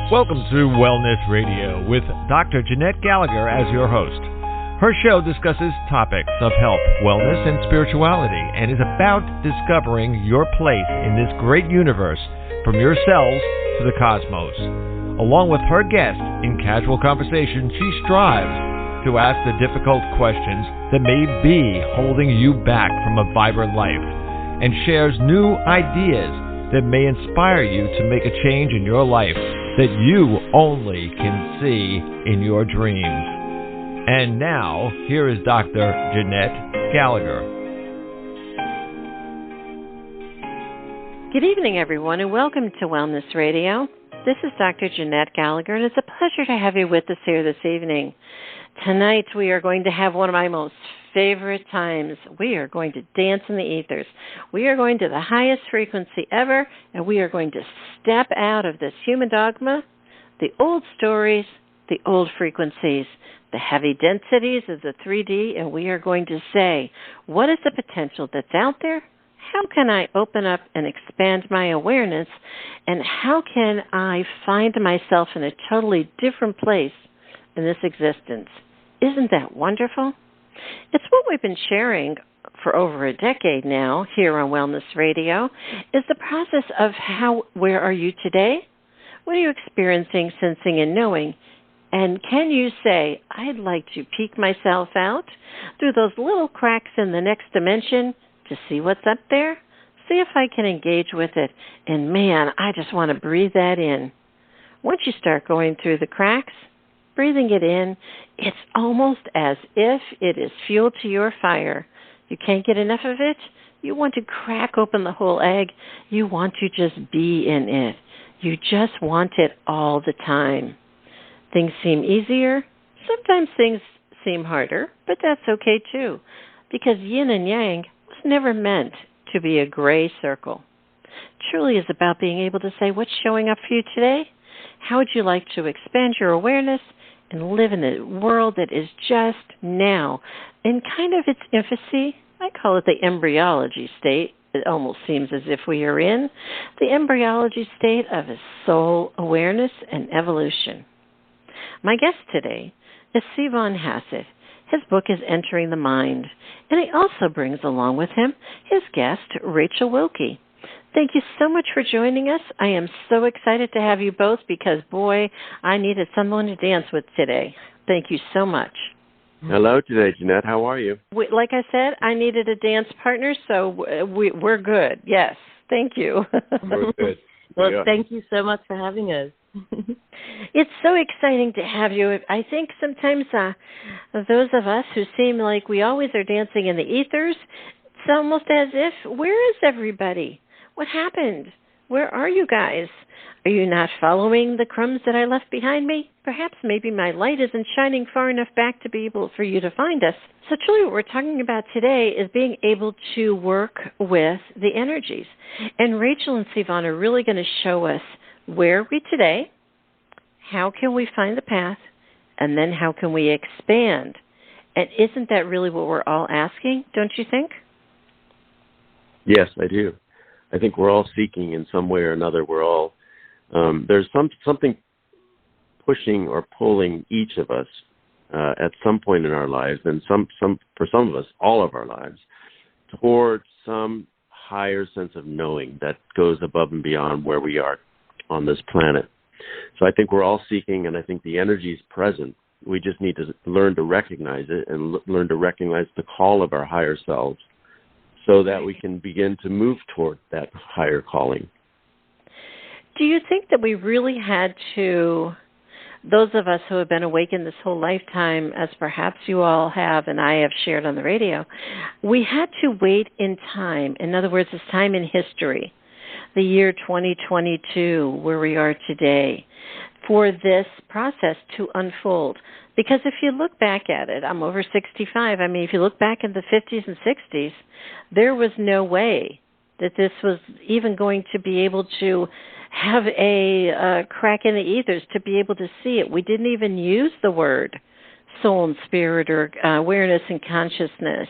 Welcome to Wellness Radio with Dr. Jeanette-Gallagher as your host. Her show discusses topics of health, wellness, and spirituality, and is about discovering your place in this great universe, from your cells to the cosmos. Along with her guest, in casual conversation, she strives to ask the difficult questions that may be holding you back from a vibrant life, and shares new ideas that may inspire you to make a change in your life that you only can see in your dreams. And now, here is Dr. Jeanette-Gallagher. Good evening, everyone, and welcome to Wellness Radio. This is Dr. Jeanette-Gallagher, and it's a pleasure to have you with us here this evening. Tonight, we are going to have one of my most favorite times. We are going to dance in the ethers. We are going to the highest frequency ever, and we are going to step out of this human dogma, the old stories, the old frequencies, the heavy densities of the 3D, and we are going to say, what is the potential that's out there? How can I open up and expand my awareness? And how can I find myself in a totally different place in this existence? Isn't that wonderful? It's what we've been sharing for over a decade now here on Wellness Radio, is the process of where are you today? What are you experiencing, sensing, and knowing? And can you say, I'd like to peek myself out through those little cracks in the next dimension to see what's up there? See if I can engage with it. And man, I just want to breathe that in. Once you start going through the cracks, breathing it in, it's almost as if it is fuel to your fire. You can't get enough of it. You want to crack open the whole egg. You want to just be in it. You just want it all the time. Things seem easier. Sometimes things seem harder, but that's okay too, because yin and yang was never meant to be a gray circle. It truly is about being able to say, what's showing up for you today? How would you like to expand your awareness and live in a world that is just now in kind of its infancy? I call it the embryology state. It almost seems as if we are in the embryology state of a soul awareness and evolution. My guest today is C Von Hassett. His book is Entering the Mind, and he also brings along with him his guest, Rachel Wilkie. Thank you so much for joining us. I am so excited to have you both because, boy, I needed someone to dance with today. Thank you so much. Hello today, Jeanette. How are you? Like I said, I needed a dance partner, so we're good. Yes. Thank you. We're good. Well, thank you so much for having us. It's so exciting to have you. I think sometimes those of us who seem like we always are dancing in the ethers, it's almost as if, where is everybody? What happened? Where are you guys? Are you not following the crumbs that I left behind me? Perhaps maybe my light isn't shining far enough back to be able for you to find us. So truly what we're talking about today is being able to work with the energies. And Rachel and C Von are really going to show us where are we today, how can we find the path, and then how can we expand? And isn't that really what we're all asking, don't you think? Yes, I do. I think we're all seeking in some way or another. We're all there's something pushing or pulling each of us at some point in our lives, and for some of us, all of our lives, towards some higher sense of knowing that goes above and beyond where we are on this planet. So I think we're all seeking, and I think the energy is present. We just need to learn to recognize it and learn to recognize the call of our higher selves, so that we can begin to move toward that higher calling. Do you think that we really had to, those of us who have been awakened this whole lifetime, as perhaps you all have and I have shared on the radio, we had to wait in time, in other words, it's time in history, the year 2022, where we are today, for this process to unfold? Because if you look back at it, I'm over 65. I mean, if you look back in the 50s and 60s, there was no way that this was even going to be able to have a crack in the ethers to be able to see it. We didn't even use the word soul and spirit or awareness and consciousness.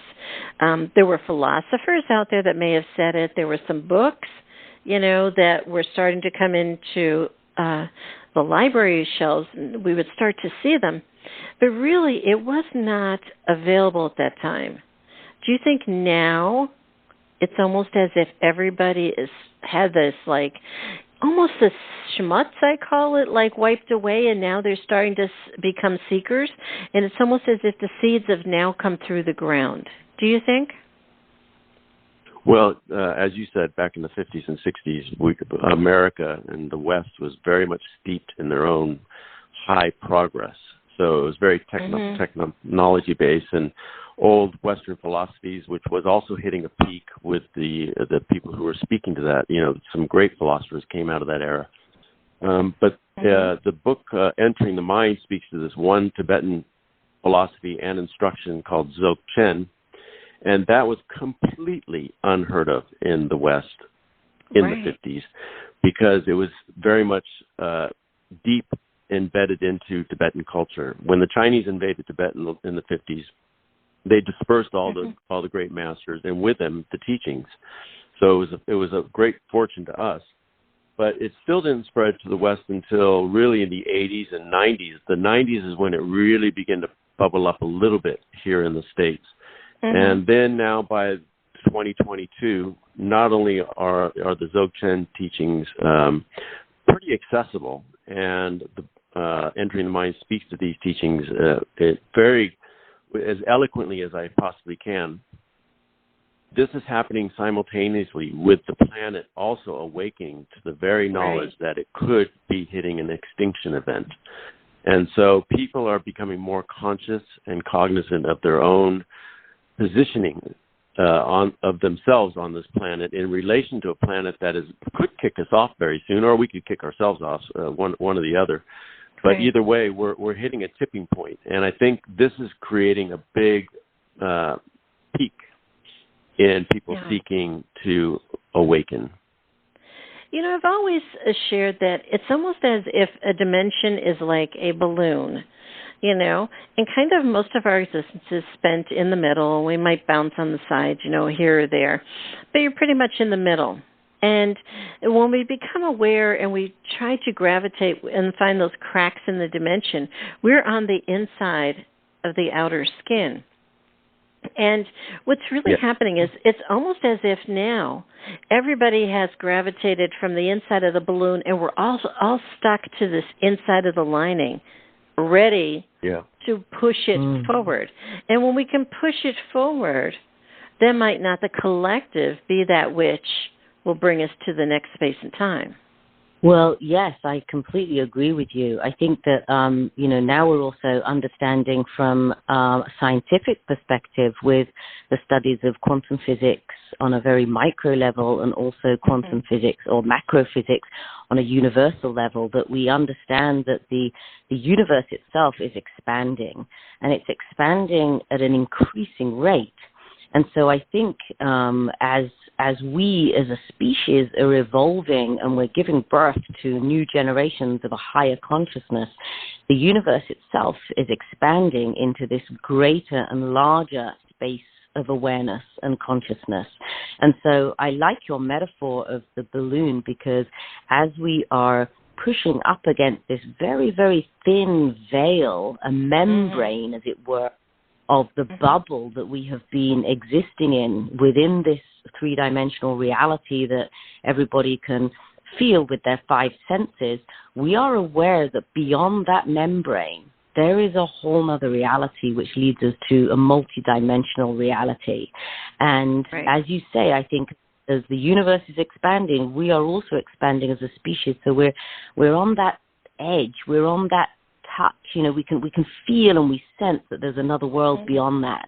There were philosophers out there that may have said it. There were some books, that were starting to come into the library shelves, we would start to see them. But really, it was not available at that time. Do you think now it's almost as if everybody had this, like, almost this schmutz, I call it, like wiped away, and now they're starting to become seekers? And it's almost as if the seeds have now come through the ground. Do you think? Well, as you said, back in the 50s and 60s, America and the West was very much steeped in their own high progress. So it was very technology-based, and old Western philosophies, which was also hitting a peak with the people who were speaking to that. You know, some great philosophers came out of that era. But the book, Entering the Mind, speaks to this one Tibetan philosophy and instruction called Dzogchen, and that was completely unheard of in the West in the 50s, because it was very much deep embedded into Tibetan culture. When the Chinese invaded Tibet in the 50s, they dispersed all the great masters, and with them the teachings. So it was a great fortune to us. But it still didn't spread to the West until really in the 80s and 90s. The 90s is when it really began to bubble up a little bit here in the States. And then now by 2022, not only are the Dzogchen teachings pretty accessible, and Entering the Mind speaks to these teachings very as eloquently as I possibly can. This is happening simultaneously with the planet also awakening to the very knowledge that it could be hitting an extinction event. And so people are becoming more conscious and cognizant of their own positioning of themselves on this planet in relation to a planet that could kick us off very soon, or we could kick ourselves off, one or the other. But either way, we're hitting a tipping point, and I think this is creating a big peak in people seeking to awaken. You know, I've always shared that it's almost as if a dimension is like a balloon, you know, and kind of most of our existence is spent in the middle. We might bounce on the sides, you know, here or there, but you're pretty much in the middle. And when we become aware and we try to gravitate and find those cracks in the dimension, we're on the inside of the outer skin. And what's really happening is it's almost as if now everybody has gravitated from the inside of the balloon, and we're all stuck to this inside of the lining, ready to push it forward. And when we can push it forward, then might not the collective be that which will bring us to the next space and time? Well, yes, I completely agree with you. I think that, now we're also understanding from a scientific perspective with the studies of quantum physics on a very micro level, and also quantum physics or macro physics on a universal level, that we understand that the universe itself is expanding, and it's expanding at an increasing rate. And so I think as we as a species are evolving and we're giving birth to new generations of a higher consciousness, the universe itself is expanding into this greater and larger space of awareness and consciousness. And so I like your metaphor of the balloon, because as we are pushing up against this very, very thin veil, a membrane, as it were, of the bubble that we have been existing in within this three-dimensional reality that everybody can feel with their five senses, we are aware that beyond that membrane, there is a whole other reality which leads us to a multidimensional reality. And as you say, I think as the universe is expanding, we are also expanding as a species. So we're on that edge, we're on that touch, we can feel and we sense that there's another world beyond that.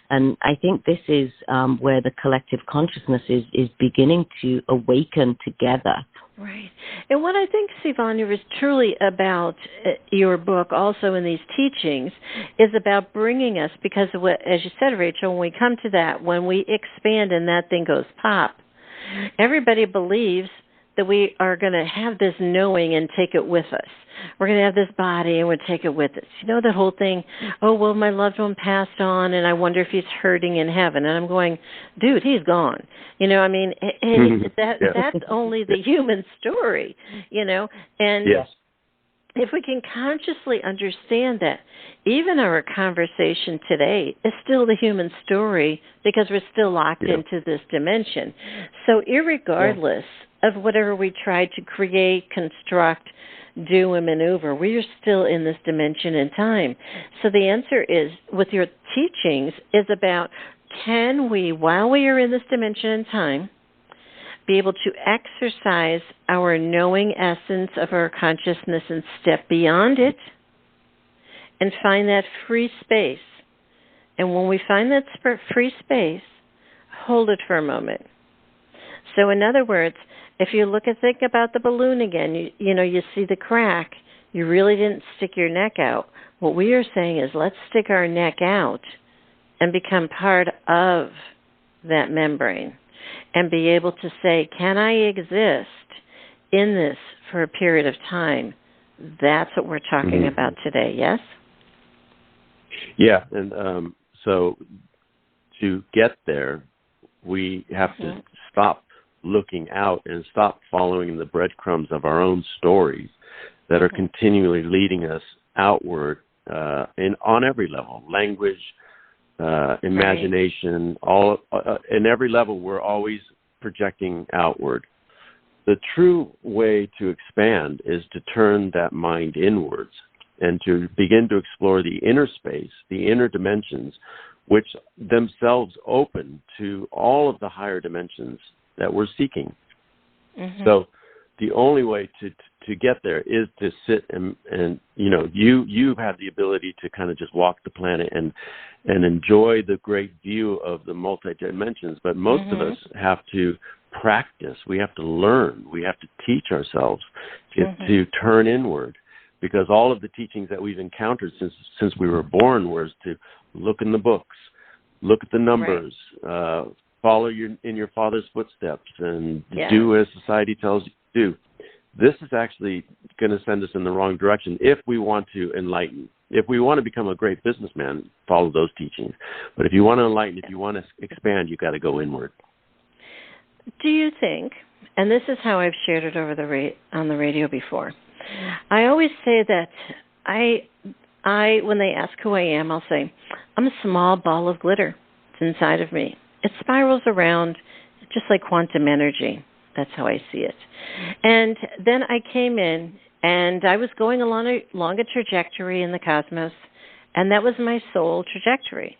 And I think this is where the collective consciousness is beginning to awaken together. Right. And what I think, C Von, is truly about your book also in these teachings is about bringing us, because of what, as you said, Rachel, when we come to that, when we expand and that thing goes pop, everybody believes that we are going to have this knowing and take it with us. We're going to have this body and we'll take it with us. You know, that whole thing, oh, well, my loved one passed on and I wonder if he's hurting in heaven. And I'm going, dude, he's gone. You know, I mean, that's only the human story, you know. And if we can consciously understand that, even our conversation today is still the human story because we're still locked into this dimension. So irregardless of whatever we try to create, construct, do, and maneuver, we are still in this dimension in time. So the answer is, with your teachings, is about, can we, while we are in this dimension in time, be able to exercise our knowing essence of our consciousness and step beyond it and find that free space. And when we find that free space, hold it for a moment. So in other words, if you think about the balloon again, you know, you see the crack. You really didn't stick your neck out. What we are saying is, let's stick our neck out and become part of that membrane and be able to say, can I exist in this for a period of time? That's what we're talking about today, yes? Yeah, and so to get there, we have to stop looking out and stop following the breadcrumbs of our own stories that are continually leading us outward on every level, language, imagination, all in every level. We're always projecting outward. The true way to expand is to turn that mind inwards and to begin to explore the inner space, the inner dimensions, which themselves open to all of the higher dimensions that we're seeking. So the only way to get there is to sit and you know, you have the ability to kind of just walk the planet and enjoy the great view of the multi-dimensions, but most of us have to practice. We have to learn. We have to teach ourselves to turn inward, because all of the teachings that we've encountered since we were born was to look in the books, look at the numbers, follow in your father's footsteps, and do as society tells you to do. This is actually going to send us in the wrong direction if we want to enlighten. If we want to become a great businessman, follow those teachings. But if you want to enlighten, if you want to expand, you've got to go inward. Do you think, and this is how I've shared it on the radio before, I always say that I when they ask who I am, I'll say, I'm a small ball of glitter. It's inside of me. It spirals around just like quantum energy. That's how I see it. And then I came in, and I was going along a trajectory in the cosmos, and that was my soul trajectory,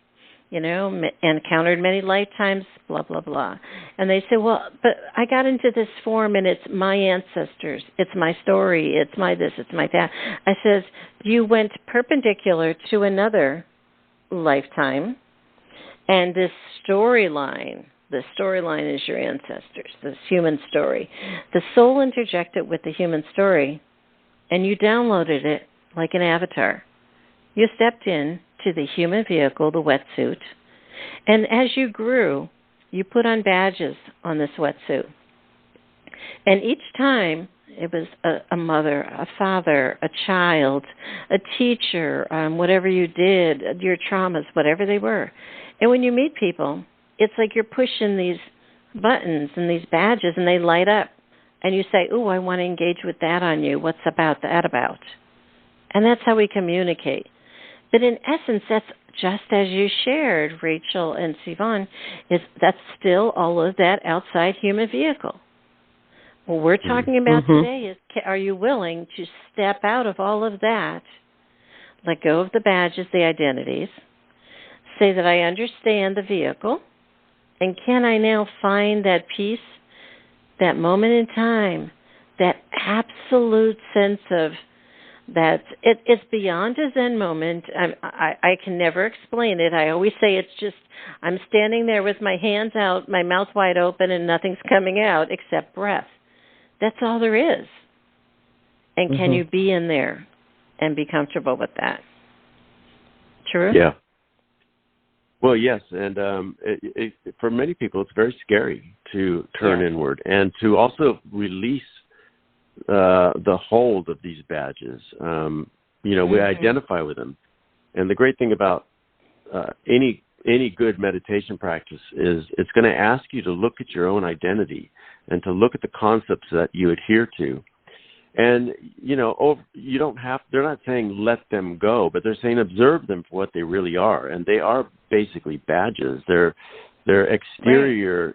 you know, encountered many lifetimes, blah, blah, blah. And they say, well, but I got into this form, and it's my ancestors. It's my story. It's my this. It's my that. I says, you went perpendicular to another lifetime, and this storyline, the storyline is your ancestors, this human story. The soul interjected with the human story, and you downloaded it like an avatar. You stepped in to the human vehicle, the wetsuit, and as you grew, you put on badges on this wetsuit. And each time, it was a mother, a father, a child, a teacher, whatever you did, your traumas, whatever they were. And when you meet people, it's like you're pushing these buttons and these badges, and they light up. And you say, ooh, I want to engage with that on you. What's about that about? And that's how we communicate. But in essence, that's just as you shared, Rachel and C Von, that's still all of that outside human vehicle. What we're talking about today is, are you willing to step out of all of that, let go of the badges, the identities, say that I understand the vehicle, and can I now find that peace, that moment in time, that absolute sense of that it's beyond a Zen moment. I can never explain it. I always say it's just I'm standing there with my hands out, my mouth wide open, and nothing's coming out except breath. That's all there is. And can you be in there and be comfortable with that? True? Yeah. Well, yes, and for many people, it's very scary to turn inward and to also release the hold of these badges. We identify with them, and the great thing about any good meditation practice is it's going to ask you to look at your own identity and to look at the concepts that you adhere to. And, you don't have, they're not saying let them go, but they're saying observe them for what they really are. And they are basically badges. They're exterior,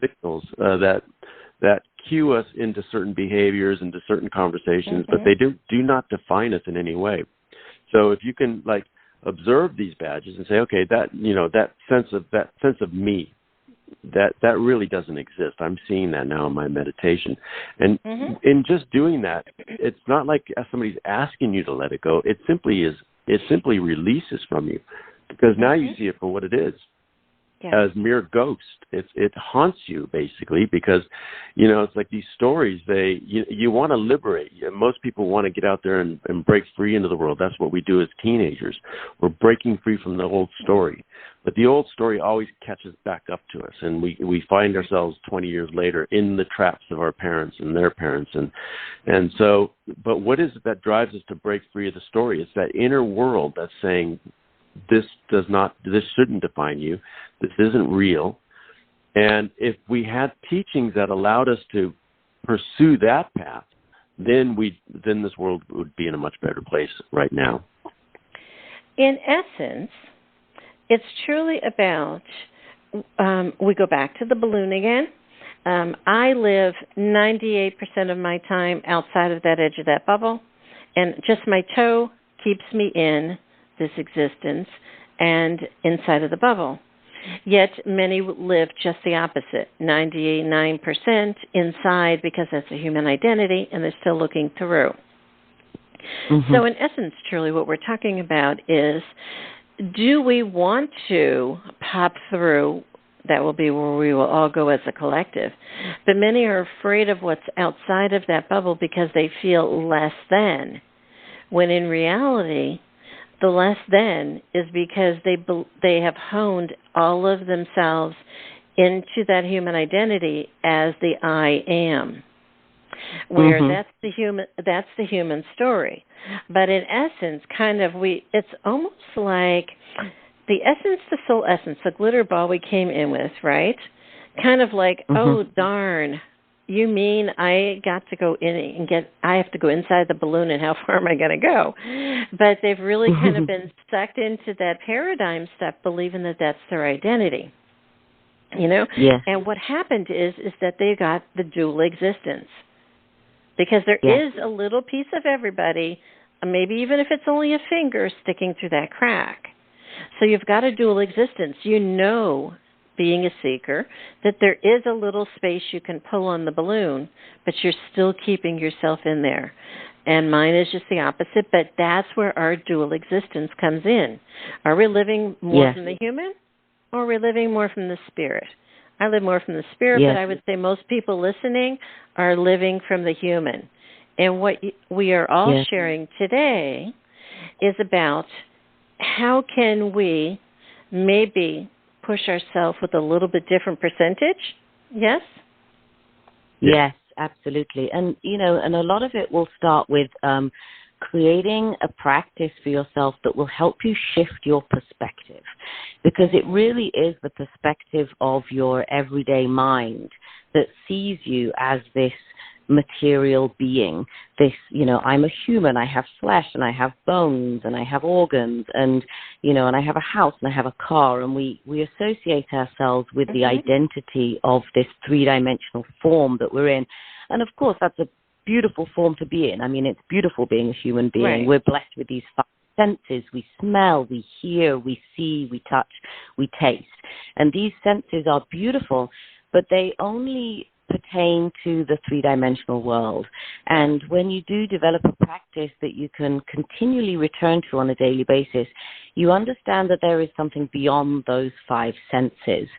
signals that cue us into certain behaviors, into certain conversations, but they do not define us in any way. So if you can observe these badges and say, okay, that sense of me, that really doesn't exist. I'm seeing that now in my meditation. And in just doing that, it's not like somebody's asking you to let it go. It simply releases from you, because now you see it for what it is. As mere ghost. It haunts you, basically, because, it's like these stories, you want to liberate. Most people want to get out there and break free into the world. That's what we do as teenagers. We're breaking free from the old story. But the old story always catches back up to us, and we find ourselves 20 years later in the traps of our parents and their parents. And so, but what is it that drives us to break free of the story? It's that inner world that's saying, this shouldn't define you. This isn't real. And if we had teachings that allowed us to pursue that path, then this world would be in a much better place right now. In essence, it's truly about, we go back to the balloon again. I live 98% of my time outside of that edge of that bubble, and just my toe keeps me in this existence and inside of the bubble. Yet many live just the opposite, 99% inside, because that's a human identity, and they're still looking through. So in essence, truly what we're talking about is, do we want to pop through? That will be where we will all go as a collective. But many are afraid of what's outside of that bubble because they feel less than, when in reality, the less than is because they have honed all of themselves into that human identity as the I am, where that's the human story. But in essence, it's almost like the essence, the soul essence, the glitter ball we came in with, right? Kind of like, oh darn. You mean I got to go in and I have to go inside the balloon, and how far am I going to go? But they've really kind of been sucked into that paradigm stuff, believing that that's their identity, Yeah. And what happened is that they got the dual existence, because there is a little piece of everybody, maybe even if it's only a finger sticking through that crack. So you've got a dual existence. Being a seeker, that there is a little space you can pull on the balloon, but you're still keeping yourself in there. And mine is just the opposite, but that's where our dual existence comes in. Are we living more from the human, or are we living more from the spirit? I live more from the spirit, but I would say most people listening are living from the human. And what we are all sharing today is about how can we maybe push ourselves with a little bit different percentage. Yes? Yes, absolutely. And, and a lot of it will start with creating a practice for yourself that will help you shift your perspective, because it really is the perspective of your everyday mind that sees you as this material being, this, I'm a human, I have flesh and I have bones and I have organs and, and I have a house and I have a car, and we associate ourselves with the identity of this three-dimensional form that we're in. And of course, that's a beautiful form to be in. I mean, it's beautiful being a human being. Right. We're blessed with these five senses. We smell, we hear, we see, we touch, we taste. And these senses are beautiful, but they only pertain to the three-dimensional world. And when you do develop a practice that you can continually return to on a daily basis, you understand that there is something beyond those five senses.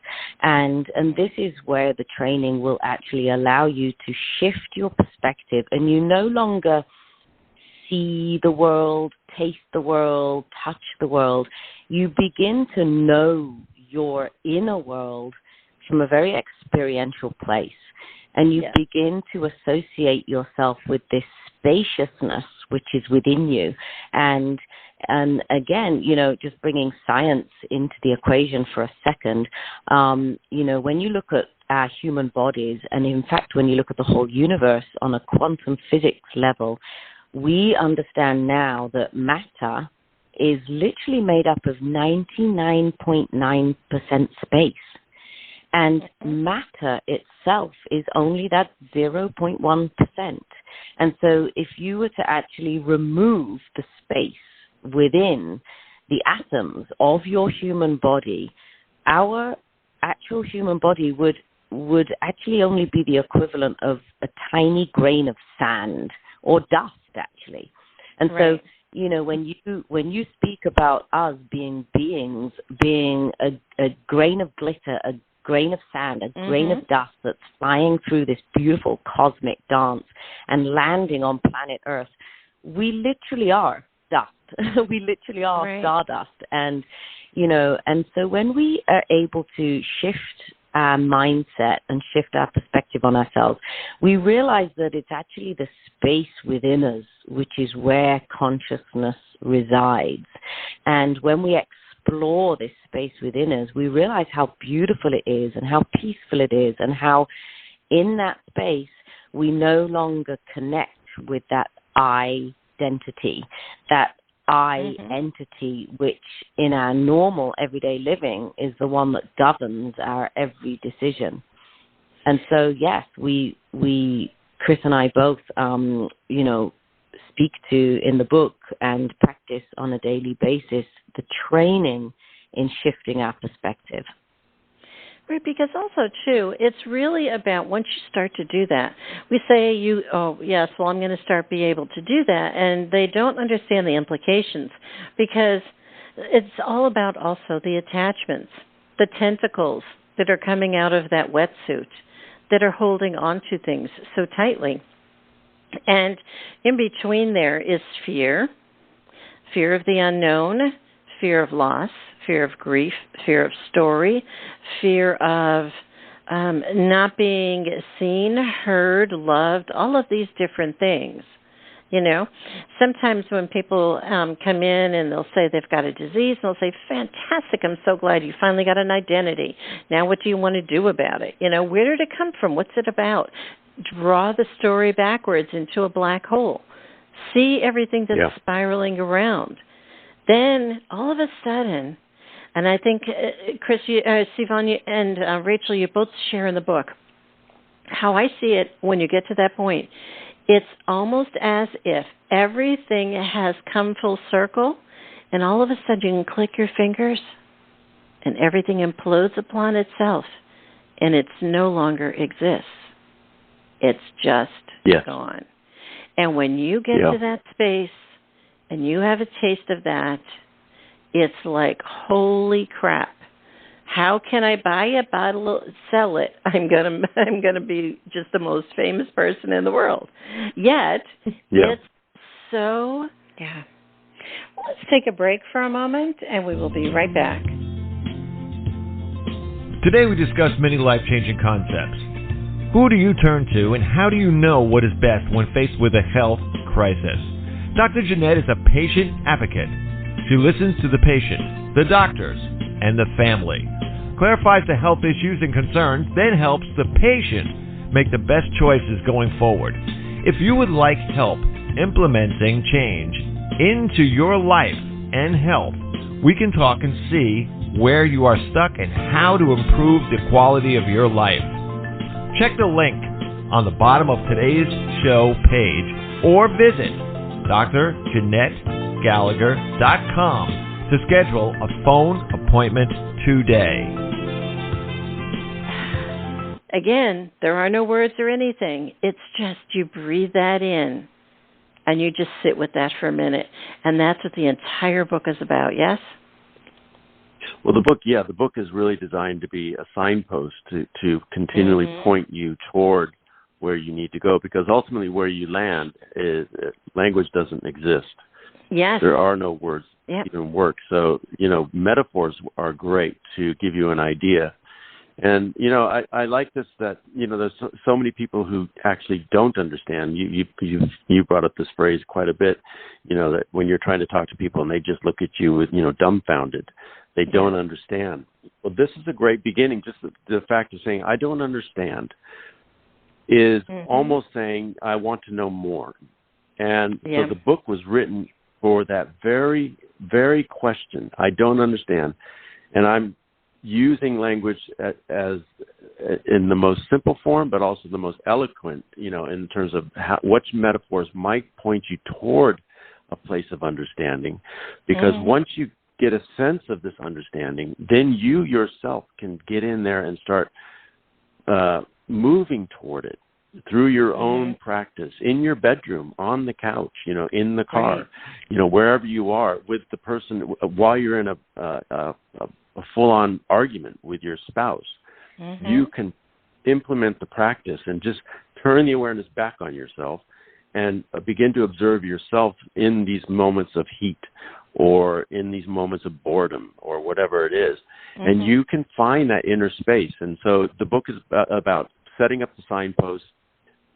And this is where the training will actually allow you to shift your perspective, and you no longer see the world, taste the world, touch the world, you begin to know your inner world from a very experiential place. And you begin to associate yourself with this spaciousness which is within you. And again, just bringing science into the equation for a second, when you look at our human bodies, and in fact, when you look at the whole universe on a quantum physics level, we understand now that matter is literally made up of 99.9% space. And matter itself is only that 0.1%. And so if you were to actually remove the space within the atoms of your human body, our actual human body would actually only be the equivalent of a tiny grain of sand or dust, actually. And so, when you speak about us being beings, being a grain of glitter, a grain of sand, a grain of dust that's flying through this beautiful cosmic dance and landing on planet Earth, we literally are dust. We literally are stardust. And, and so when we are able to shift our mindset and shift our perspective on ourselves, we realize that it's actually the space within us which is where consciousness resides. And when we explore this space within us, we realize how beautiful it is and how peaceful it is, and how in that space we no longer connect with that identity, that I entity, which in our normal everyday living is the one that governs our every decision. And so, yes, we Chris and I both, speak to in the book and practice on a daily basis the training in shifting our perspective. Right, because also, too, it's really about once you start to do that, we say I'm going to start be able to do that, and they don't understand the implications, because it's all about also the attachments, the tentacles that are coming out of that wetsuit that are holding on to things so tightly. And in between there is fear of the unknown, fear of loss, fear of grief, fear of story, fear of not being seen, heard, loved, all of these different things. Sometimes when people come in and they'll say they've got a disease, and they'll say, fantastic, I'm so glad you finally got an identity. Now what do you want to do about it? Where did it come from? What's it about? Draw the story backwards into a black hole. See everything that's spiraling around. Then all of a sudden, and I think, Chris, C Von, and Rachel, you both share in the book, how I see it when you get to that point, it's almost as if everything has come full circle, and all of a sudden you can click your fingers, and everything implodes upon itself, and it no longer exists. It's just gone. And when you get to that space, and you have a taste of that, it's like, holy crap. How can I buy a bottle, sell it? I'm gonna be just the most famous person in the world. Yet, it's so, Let's take a break for a moment, and we will be right back. Today we discuss many life-changing concepts. Who do you turn to, and how do you know what is best when faced with a health crisis? Dr. Jeanette is a patient advocate. She listens to the patient, the doctors, and the family, clarifies the health issues and concerns, then helps the patient make the best choices going forward. If you would like help implementing change into your life and health, we can talk and see where you are stuck and how to improve the quality of your life. Check the link on the bottom of today's show page or visit dr-jeanette-gallagher.com to schedule a phone appointment today. Again, there are no words or anything. It's just you breathe that in and you just sit with that for a minute. And that's what the entire book is about, yes? Well, the book is really designed to be a signpost to continually point you toward where you need to go, because ultimately where you land is language doesn't exist. Yes. There are no words Yep. that even work. So, metaphors are great to give you an idea. And, I like this, that, there's so many people who actually don't understand. You brought up this phrase quite a bit, that when you're trying to talk to people and they just look at you with, dumbfounded, they don't understand. Well, this is a great beginning. Just the fact of saying, I don't understand is almost saying, I want to know more. And so the book was written for that very, very question. I don't understand. And I'm using language as in the most simple form, but also the most eloquent, in terms of which metaphors might point you toward a place of understanding. Because once you get a sense of this understanding, then you yourself can get in there and start moving toward it through your own practice, in your bedroom, on the couch, in the car, wherever you are with the person, while you're in a full-on argument with your spouse. You can implement the practice and just turn the awareness back on yourself and begin to observe yourself in these moments of heat or in these moments of boredom or whatever it is. And you can find that inner space. And so the book is about setting up the signposts,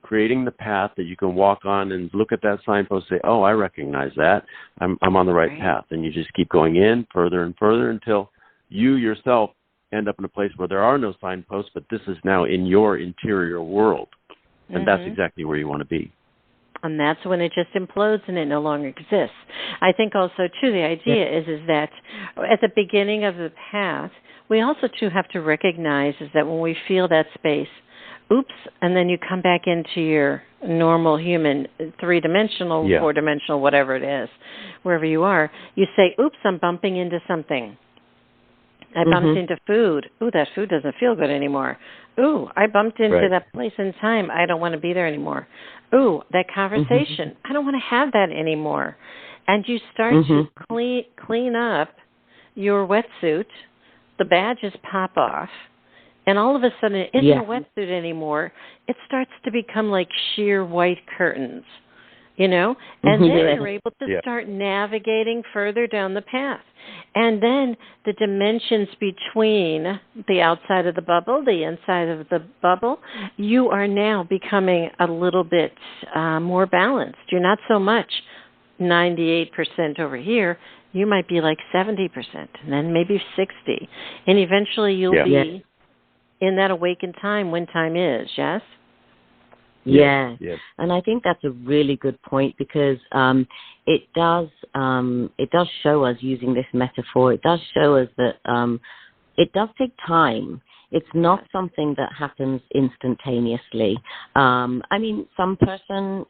creating the path that you can walk on and look at that signpost and say, oh, I recognize that. I'm on the right path. And you just keep going in further and further until you yourself end up in a place where there are no signposts, but this is now in your interior world. And that's exactly where you want to be. And that's when it just implodes and it no longer exists. I think also, too, the idea is that at the beginning of the path, we also, too, have to recognize is that when we feel that space, oops, and then you come back into your normal human, three-dimensional, four-dimensional, whatever it is, wherever you are, you say, oops, I'm bumping into something. I bumped into food. Ooh, that food doesn't feel good anymore. Ooh, I bumped into that place in time. I don't want to be there anymore. Ooh, that conversation. I don't want to have that anymore. And you start to clean up your wetsuit. The badges pop off. And all of a sudden, it isn't a wetsuit anymore. It starts to become like sheer white curtains, And then you're able to start navigating further down the path. And then the dimensions between the outside of the bubble, the inside of the bubble, you are now becoming a little bit more balanced. You're not so much 98% over here. You might be like 70%, and then maybe 60%. And eventually you'll be in that awakened time when time is, yes? Yeah, and I think that's a really good point because it does show us, using this metaphor, it does show us that it does take time. It's not something that happens instantaneously. I mean, some person,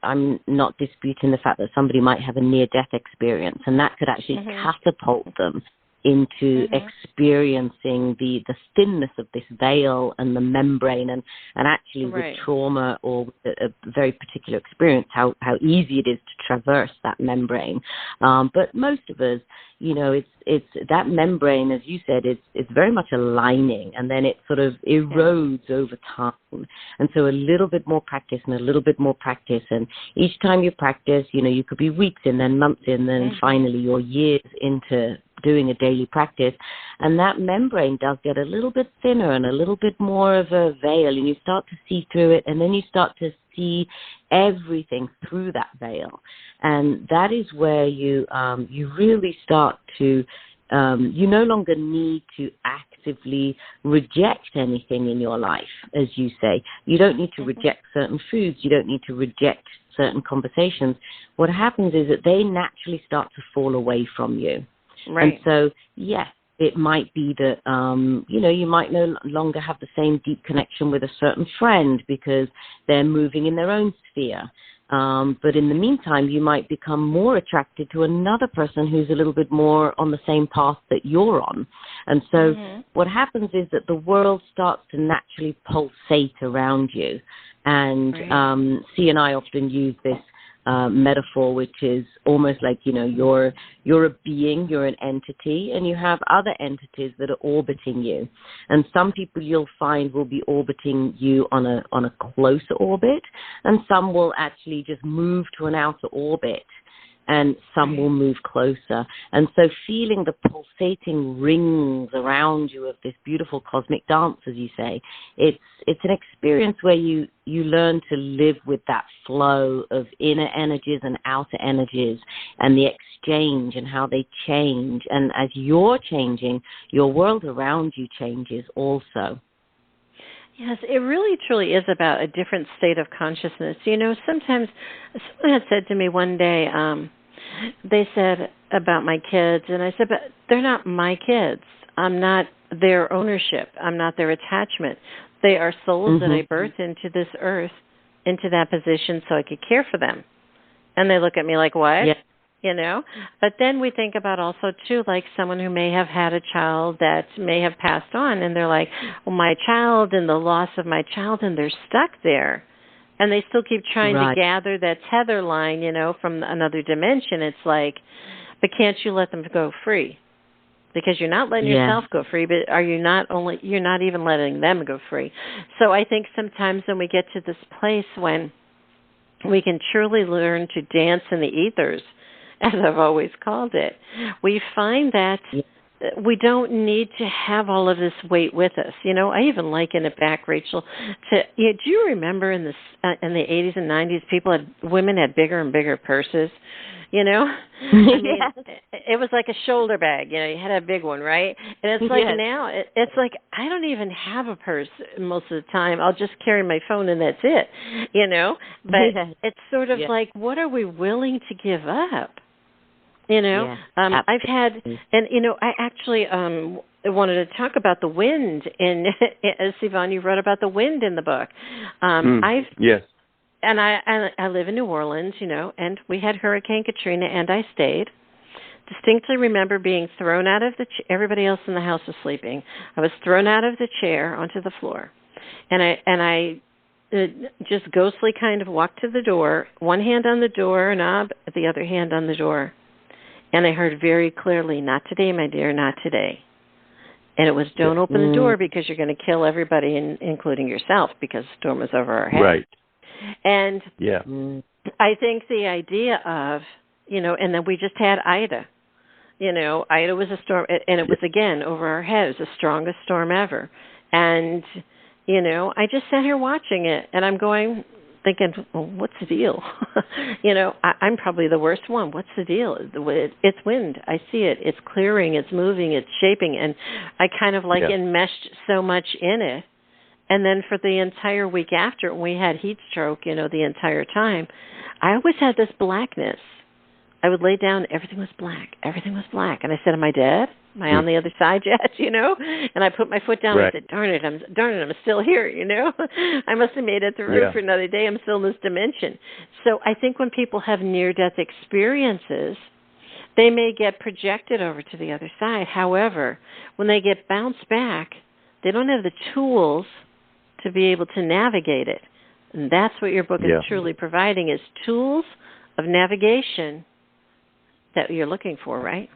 I'm not disputing the fact that somebody might have a near-death experience, and that could actually catapult them into experiencing the thinness of this veil and the membrane and actually with trauma or with a very particular experience, how easy it is to traverse that membrane. But most of us, it's that membrane, as you said, it's very much a lining, and then it sort of erodes over time. And so a little bit more practice and a little bit more practice. And each time you practice, you could be weeks in, then months in, then finally you're years into doing a daily practice, and that membrane does get a little bit thinner and a little bit more of a veil, and you start to see through it, and then you start to see everything through that veil. And that is where you really start to you no longer need to actively reject anything in your life, as you say. You don't need to reject certain foods. You don't need to reject certain conversations. What happens is that they naturally start to fall away from you. Right. And so, yes, it might be that, you might no longer have the same deep connection with a certain friend because they're moving in their own sphere. But in the meantime, you might become more attracted to another person who's a little bit more on the same path that you're on. And so what happens is that the world starts to naturally pulsate around you. And C and I often use this metaphor, which is almost like, you're a being, you're an entity, and you have other entities that are orbiting you. And some people you'll find will be orbiting you on a closer orbit, and some will actually just move to an outer orbit, and some will move closer. And so feeling the pulsating rings around you of this beautiful cosmic dance, as you say, it's an experience where you learn to live with that flow of inner energies and outer energies and the exchange and how they change. And as you're changing, your world around you changes also. Yes, it really truly is about a different state of consciousness. Sometimes someone had said to me one day, they said about my kids, and I said, but they're not my kids. I'm not their ownership. I'm not their attachment. They are souls that I birthed into this earth, into that position so I could care for them. And they look at me like, what? Yeah. But then we think about also, too, like someone who may have had a child that may have passed on, and they're like, well, my child and the loss of my child, and they're stuck there. And they still keep trying to gather that tether line, from another dimension. It's like, but can't you let them go free? Because you're not letting yourself go free, but you're not even letting them go free. So I think sometimes when we get to this place when we can truly learn to dance in the ethers, as I've always called it, we find that we don't need to have all of this weight with us. I even liken it back, Rachel, to, do you remember in the 80s and 90s, women had bigger and bigger purses? I mean, it was like a shoulder bag. You had a big one, right? And it's like now, it's like I don't even have a purse most of the time. I'll just carry my phone and that's it, But it's sort of like, what are we willing to give up? I've had, and, I actually wanted to talk about the wind in, C Von, you wrote about the wind in the book. Yes. And I live in New Orleans, and we had Hurricane Katrina, and I stayed. Distinctly remember being thrown out of everybody else in the house was sleeping. I was thrown out of the chair onto the floor. And I just ghostly kind of walked to the door, one hand on the door knob, the other hand on the door. And I heard very clearly, not today, my dear, not today. And it was, don't open the door because you're going to kill everybody, including yourself, because the storm was over our head. Right. And I think the idea of, and then we just had Ida. Ida was a storm, and it was, again, over our head. It was the strongest storm ever. And, I just sat here watching it, and I'm thinking, well, what's the deal? I'm probably the worst one. What's the deal? It's wind. I see it. It's clearing. It's moving. It's shaping. And I kind of enmeshed so much in it. And then for the entire week after, we had heat stroke, the entire time, I always had this blackness. I would lay down, everything was black. Everything was black. And I said, am I dead? Am I on the other side yet, And I put my foot down and I said, darn it, I'm still here, I must have made it through for another day. I'm still in this dimension. So I think when people have near-death experiences, they may get projected over to the other side. However, when they get bounced back, they don't have the tools to be able to navigate it. And that's what your book is truly providing, is tools of navigation that you're looking for, right?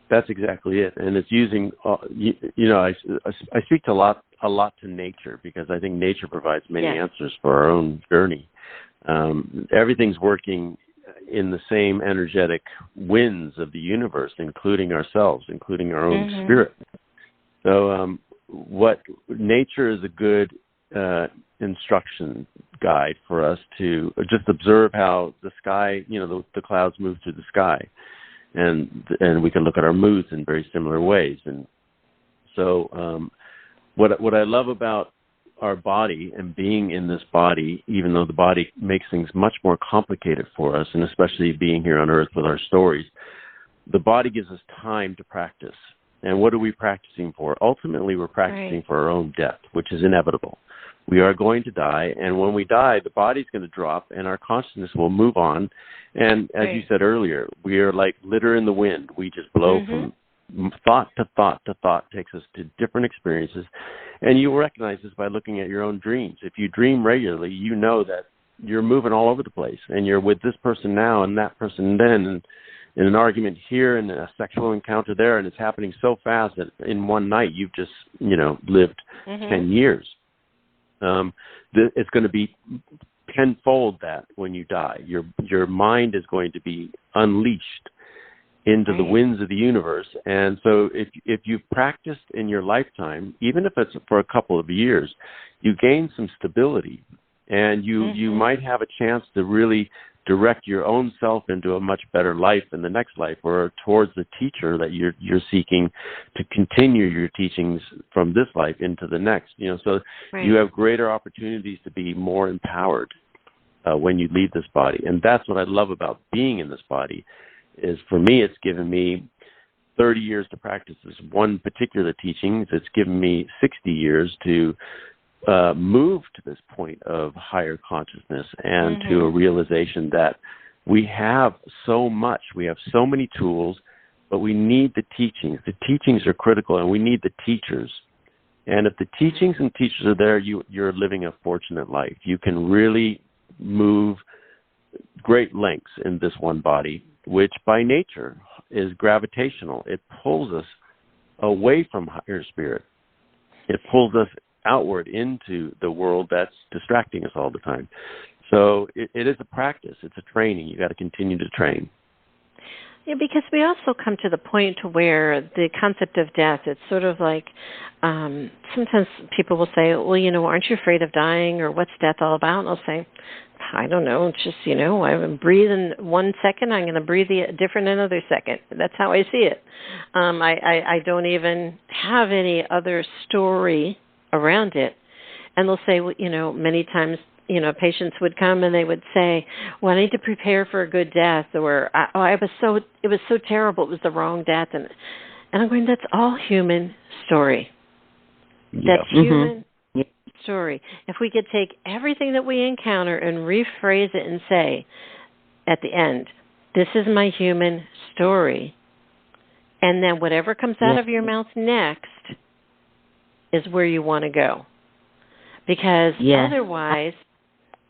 That's exactly it. And it's using, I speak a lot to nature, because I think nature provides many answers for our own journey. Everything's working in the same energetic winds of the universe, including ourselves, including our own spirit. So what nature is a good instruction guide for us to just observe how the sky, the clouds move through the sky. And we can look at our moods in very similar ways. And so what I love about our body and being in this body, even though the body makes things much more complicated for us, and especially being here on Earth with our stories, the body gives us time to practice. And what are we practicing for? Ultimately, we're practicing for our own death, which is inevitable. We are going to die, and when we die, the body's going to drop, and our consciousness will move on. And as you said earlier, we are like litter in the wind. We just blow from thought to thought to thought, takes us to different experiences. And you will recognize this by looking at your own dreams. If you dream regularly, you know that you're moving all over the place, and you're with this person now and that person then, and in an argument here and a sexual encounter there, and it's happening so fast that in one night you've just, lived 10 years. It's going to be tenfold that when you die. Your mind is going to be unleashed into the winds of the universe. And so if you've practiced in your lifetime, even if it's for a couple of years, you gain some stability, and you might have a chance to really direct your own self into a much better life in the next life, or towards the teacher that you're seeking to continue your teachings from this life into the next. So you have greater opportunities to be more empowered when you leave this body. And that's what I love about being in this body, is for me, it's given me 30 years to practice this one particular teaching. It's given me 60 years to move to this point of higher consciousness and to a realization that we have so much. We have so many tools, but we need the teachings. The teachings are critical, and we need the teachers. And if the teachings and teachers are there, you're living a fortunate life. You can really move great lengths in this one body, which by nature is gravitational. It pulls us away from higher spirit. It pulls us outward into the world that's distracting us all the time. So it is a practice. It's a training. You got to continue to train. Yeah, because we also come to the point where the concept of death, it's sort of like, sometimes people will say, well, aren't you afraid of dying, or what's death all about? And I'll say, I don't know. It's just, I'm breathing 1 second, I'm going to breathe different another second. That's how I see it. I don't even have any other story around it. And they'll say, many times, patients would come and they would say, well, I need to prepare for a good death, or it was so terrible, it was the wrong death. And I'm going, that's all human story. That's human story. If we could take everything that we encounter and rephrase it and say, at the end, this is my human story. And then whatever comes out of your mouth next is where you want to go. Because otherwise,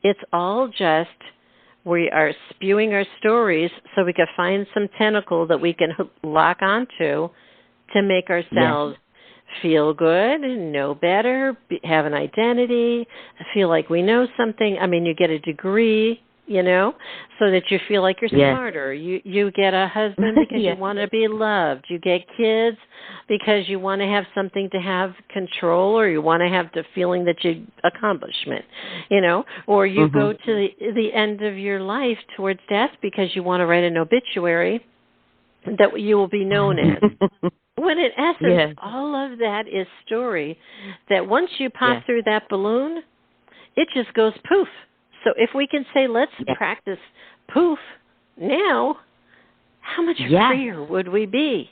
it's all just we are spewing our stories so we can find some tentacle that we can lock onto to make ourselves feel good, know better, have an identity, feel like we know something. I mean, you get a degree, so that you feel like you're smarter. You get a husband because you want to be loved. You get kids because you want to have something to have control, or you want to have the feeling that you accomplishment, or you go to the end of your life towards death because you want to write an obituary that you will be known as. When in essence, all of that is story, that once you pop through that balloon, it just goes poof. So if we can say, let's practice poof now, how much freer would we be?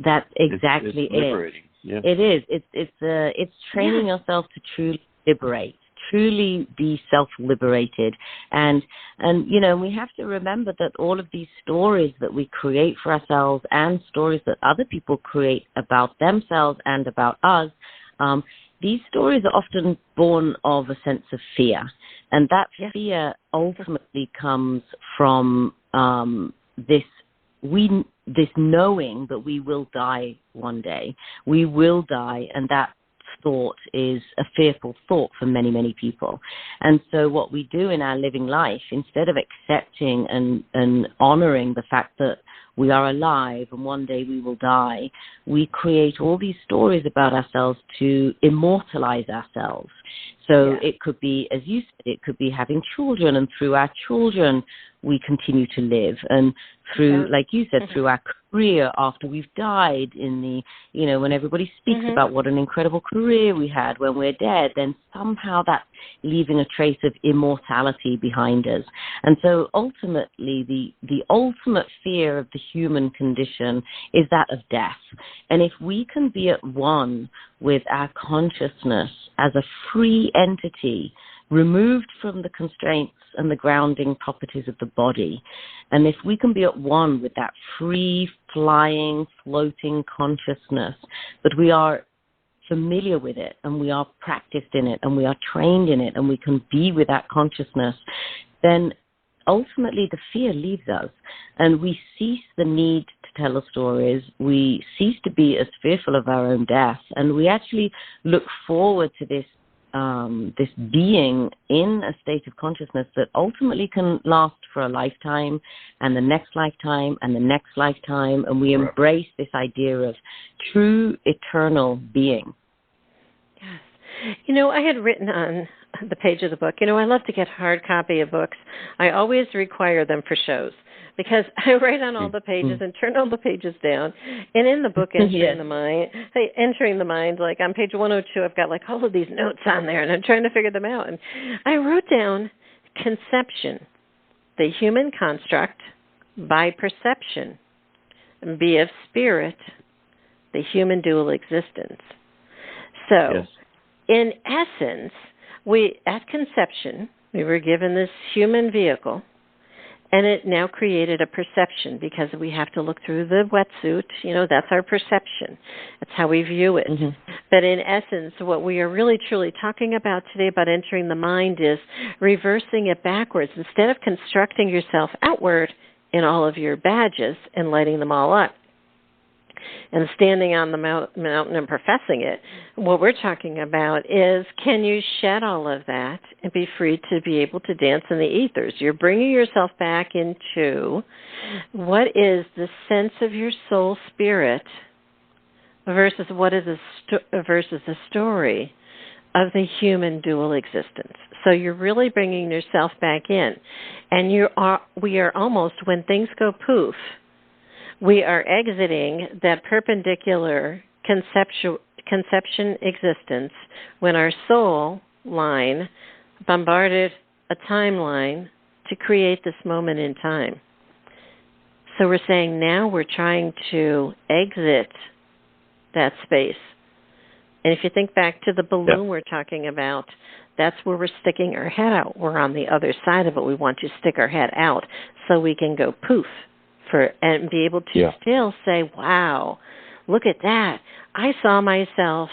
That's exactly it's liberating. Yeah. It is. It's training yourself to truly liberate, truly be self-liberated. And we have to remember that all of these stories that we create for ourselves, and stories that other people create about themselves and about us, these stories are often born of a sense of fear. And that fear ultimately comes from this knowing that we will die one day. We will die, and that thought is a fearful thought for many, many people. And so what we do in our living life, instead of accepting and honoring the fact that we are alive and one day we will die, we create all these stories about ourselves to immortalize ourselves. So it could be, as you said, it could be having children, and through our children we continue to live, and through, like you said, through our career after we've died, in the, when everybody speaks about what an incredible career we had when we're dead, then somehow that's leaving a trace of immortality behind us. And so ultimately, the ultimate fear of the human condition is that of death. And if we can be at one with our consciousness as a free entity, removed from the constraints and the grounding properties of the body, and if we can be at one with that free, flying, floating consciousness, that we are familiar with it and we are practiced in it and we are trained in it and we can be with that consciousness, then ultimately the fear leaves us and we cease the need to tell our stories. We cease to be as fearful of our own death, and we actually look forward to this being in a state of consciousness that ultimately can last for a lifetime and the next lifetime and the next lifetime, and we embrace this idea of true eternal being. Yes. You know, I had written on the page of the book, I love to get hard copy of books. I always require them for shows because I write on all the pages and turn all the pages down. And in the book, Entering the Mind, like on page 102, I've got like all of these notes on there, and I'm trying to figure them out. And I wrote down conception, the human construct, by perception, be of spirit, the human dual existence. So, in essence, at conception, we were given this human vehicle, and it now created a perception because we have to look through the wetsuit. That's our perception. That's how we view it. Mm-hmm. But in essence, what we are really truly talking about today about entering the mind is reversing it backwards. Instead of constructing yourself outward in all of your badges and lighting them all up and standing on the mountain and professing it, what we're talking about is, can you shed all of that and be free to be able to dance in the ethers? You're bringing yourself back into what is the sense of your soul spirit versus what is versus the story of the human dual existence. So you're really bringing yourself back in, and we are almost, when things go poof, we are exiting that perpendicular conception existence when our soul line bombarded a timeline to create this moment in time. So we're saying now we're trying to exit that space. And if you think back to the balloon we're talking about, that's where we're sticking our head out. We're on the other side of it. We want to stick our head out so we can go poof. And be able to still say, wow, look at that. I saw myself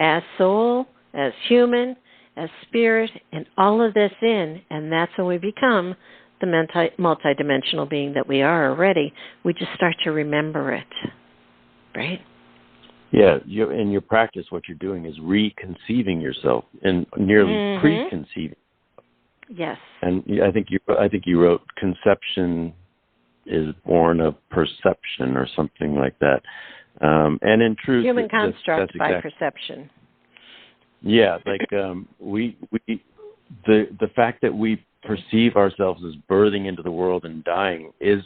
as soul, as human, as spirit, and all of this in, and that's when we become the multidimensional being that we are already. We just start to remember it, right? Yeah, in your practice, what you're doing is reconceiving yourself and nearly preconceiving. Yes. And I think you wrote conception is born of perception or something like that. And in truth, human construct by perception. Yeah, like the fact that we perceive ourselves as birthing into the world and dying is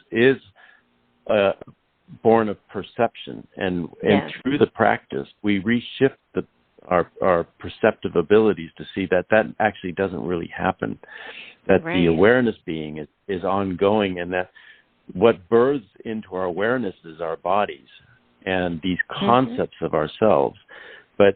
born of perception, and through the practice, we reshift our perceptive abilities to see that actually doesn't really happen. That the awareness being is ongoing, and that what births into our awareness is our bodies and these concepts of ourselves.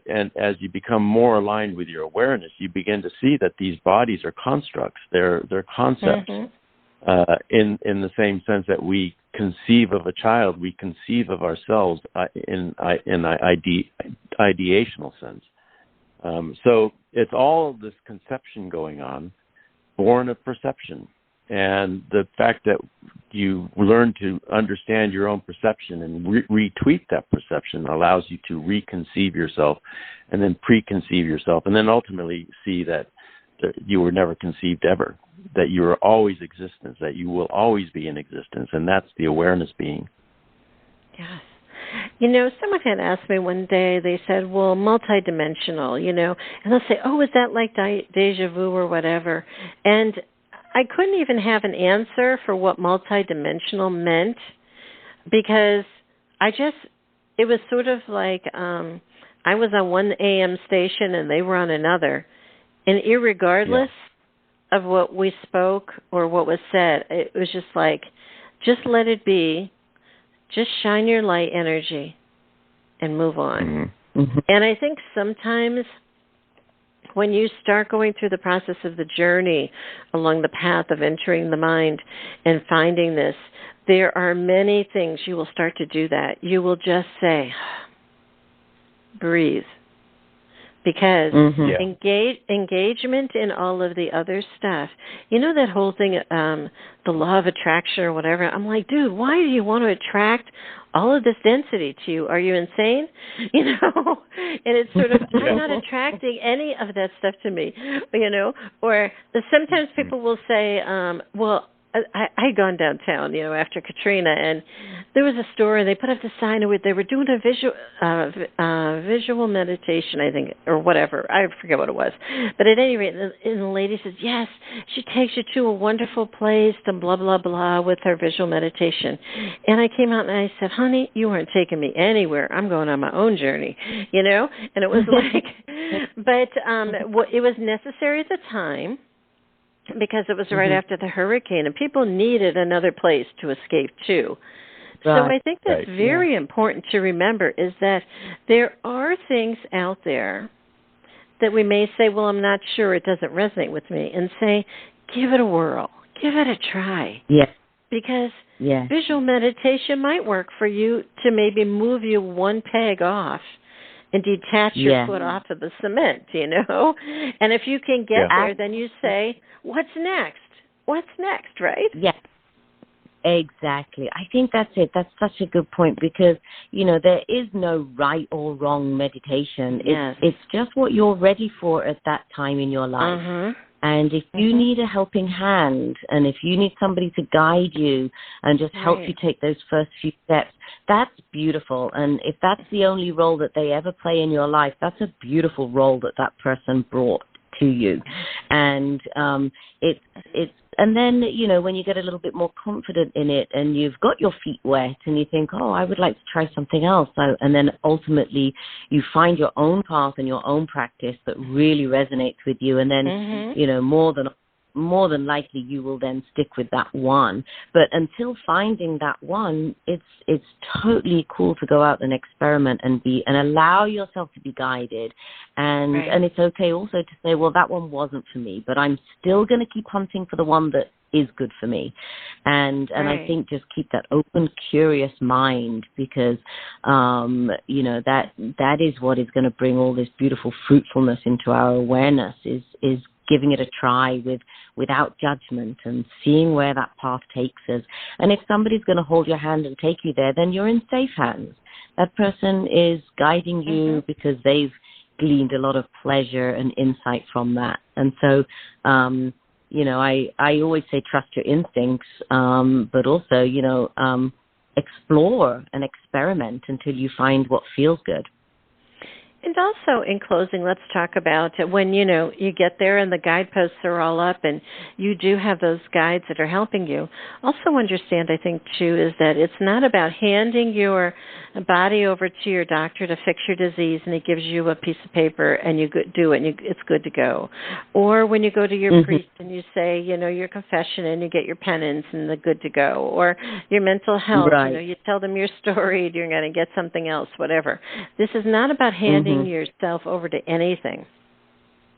And as you become more aligned with your awareness, you begin to see that these bodies are constructs. They're concepts. In the same sense that we conceive of a child, we conceive of ourselves in ideational sense. So it's all this conception going on, born of perception. And the fact that you learn to understand your own perception and retweak that perception allows you to reconceive yourself and then preconceive yourself, and then ultimately see that you were never conceived ever, that you are always existence, that you will always be in existence, and that's the awareness being. Yes. Someone had asked me one day, they said, well, multidimensional, and they'll say, oh, is that like deja vu or whatever? And I couldn't even have an answer for what multidimensional meant, because it was sort of like I was on one AM station and they were on another. And irregardless of what we spoke or what was said, it was just like, just let it be, just shine your light energy and move on. And I think sometimes when you start going through the process of the journey along the path of entering the mind and finding this, there are many things you will start to do that. You will just say, breathe, because engagement in all of the other stuff, that whole thing, the law of attraction or whatever, I'm like, dude, why do you want to attract all of this density to you? Are you insane? And it's sort of, I'm not attracting any of that stuff to me, or sometimes people will say, well, I had gone downtown, after Katrina, and there was a store, and they put up the sign where they were doing a visual meditation, I think, or whatever. I forget what it was. But at any rate, and the lady says, yes, she takes you to a wonderful place, and blah, blah, blah, with her visual meditation. And I came out and I said, honey, you aren't taking me anywhere. I'm going on my own journey, And it was like, but it was necessary at the time, because it was right after the hurricane, and people needed another place to escape to. Right. So I think that's very important to remember, is that there are things out there that we may say, well, I'm not sure, it doesn't resonate with me, and say, give it a whirl, give it a try. Yes. Because visual meditation might work for you to maybe move you one peg off and detach your foot off of the cement, And if you can get there, then you say, what's next? What's next, right? Yes, exactly. I think that's it. That's such a good point, because, there is no right or wrong meditation. It's just what you're ready for at that time in your life. Uh-huh. And if you need a helping hand, and if you need somebody to guide you and just help you take those first few steps, that's beautiful. And if that's the only role that they ever play in your life, that's a beautiful role that person brought to you. And and then, when you get a little bit more confident in it and you've got your feet wet and you think, oh, I would like to try something else. And then ultimately you find your own path and your own practice that really resonates with you. And then, more than likely you will then stick with that one. But until finding that one, it's totally cool to go out and experiment and allow yourself to be guided. And it's okay also to say, well, that one wasn't for me, but I'm still going to keep hunting for the one that is good for me. And I think just keep that open, curious mind, because, that is what is going to bring all this beautiful fruitfulness into our awareness, is giving it a try without judgment and seeing where that path takes us. And if somebody's going to hold your hand and take you there, then you're in safe hands. That person is guiding you because they've gleaned a lot of pleasure and insight from that. And so, I always say trust your instincts, but also, explore and experiment until you find what feels good. And also, in closing, let's talk about when, you get there and the guideposts are all up and you do have those guides that are helping you. Also understand, I think, too, is that it's not about handing your body over to your doctor to fix your disease and he gives you a piece of paper and you do it and it's good to go. Or when you go to your priest and you say, your confession and you get your penance and they're good to go. Or your mental health, you tell them your story, you're going to get something else, whatever. This is not about handing yourself over to anything.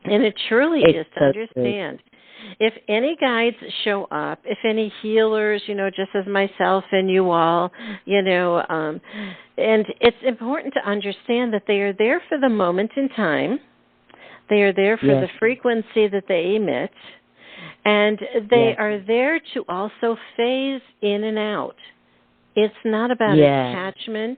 And it truly is to understand, if any guides show up, if any healers, just as myself and you all, and it's important to understand that they are there for the moment in time. They are there for the frequency that they emit. And they are there to also phase in and out. It's not about attachment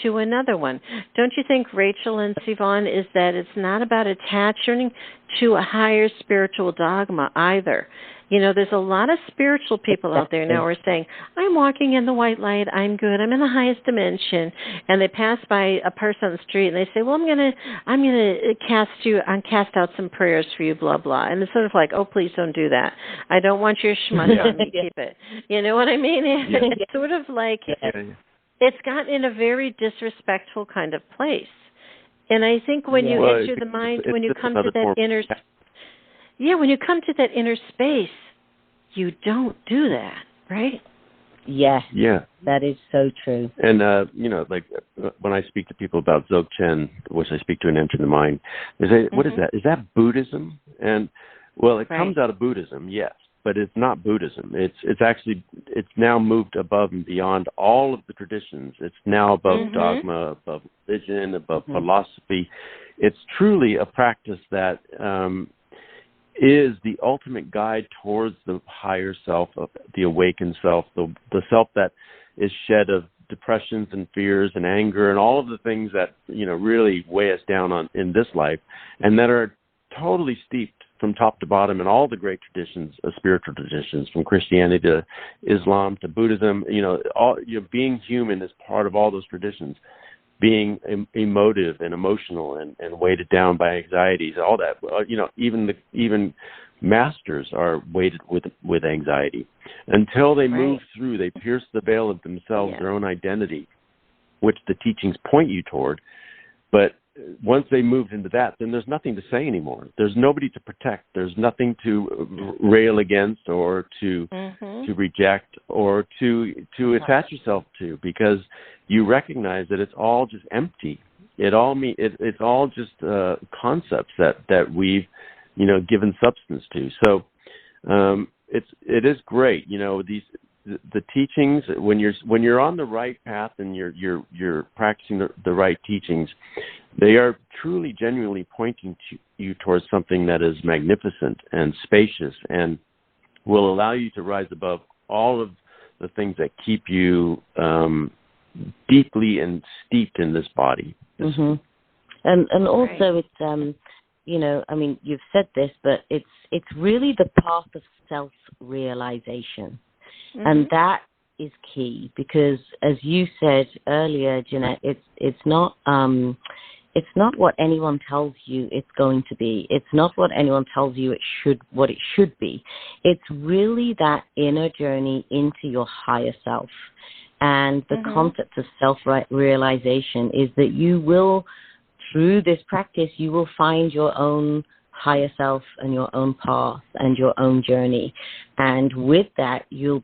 to another one. Don't you think, Rachel and C Von, is that it's not about attaching to a higher spiritual dogma either? There's a lot of spiritual people out there now who are saying, I'm walking in the white light, I'm good, I'm in the highest dimension, and they pass by a person on the street and they say, well, I'm gonna cast out some prayers for you, blah blah. And it's sort of like, oh, please don't do that. I don't want your schmuck on me, keep it. You know what I mean? It's sort of like it's gotten in a very disrespectful kind of place. And I think when you enter the mind, when you come to that inner when you come to that inner space, you don't do that, right? Yes. Yeah. That is so true. And, like when I speak to people about Dzogchen, which I speak to in Enter the Mind, they say, what is that? Is that Buddhism? And, well, it comes out of Buddhism, yes. but it's not Buddhism. It's now moved above and beyond all of the traditions. It's now above dogma, above religion, above philosophy. It's truly a practice that is the ultimate guide towards the higher self, of the awakened self, the self that is shed of depressions and fears and anger and all of the things that, really weigh us down in this life, and that are totally steeped from top to bottom in all the great traditions, spiritual traditions, from Christianity to Islam to Buddhism. Being human is part of all those traditions. Being emotive and emotional and weighted down by anxieties, all that. Even masters are weighted with anxiety. Until they move through, they pierce the veil of themselves, their own identity, which the teachings point you toward. But once they move into that, then there's nothing to say anymore. There's nobody to protect. There's nothing to rail against or to reject or to attach yourself to, because you recognize that it's all just empty. It's all just concepts that we've given substance to. So it is great. The teachings, when you're on the right path and you're practicing the right teachings, they are truly, genuinely pointing you towards something that is magnificent and spacious and will allow you to rise above all of the things that keep you deeply and steeped in this body. And also it's you've said this, but it's really the path of self-realization. And that is key, because as you said earlier, Jeanette, it's not what anyone tells you it's going to be. It's not what anyone tells you what it should be. It's really that inner journey into your higher self. And the concept of self-realization is that you will, through this practice, you will find your own higher self and your own path and your own journey. And with that, you'll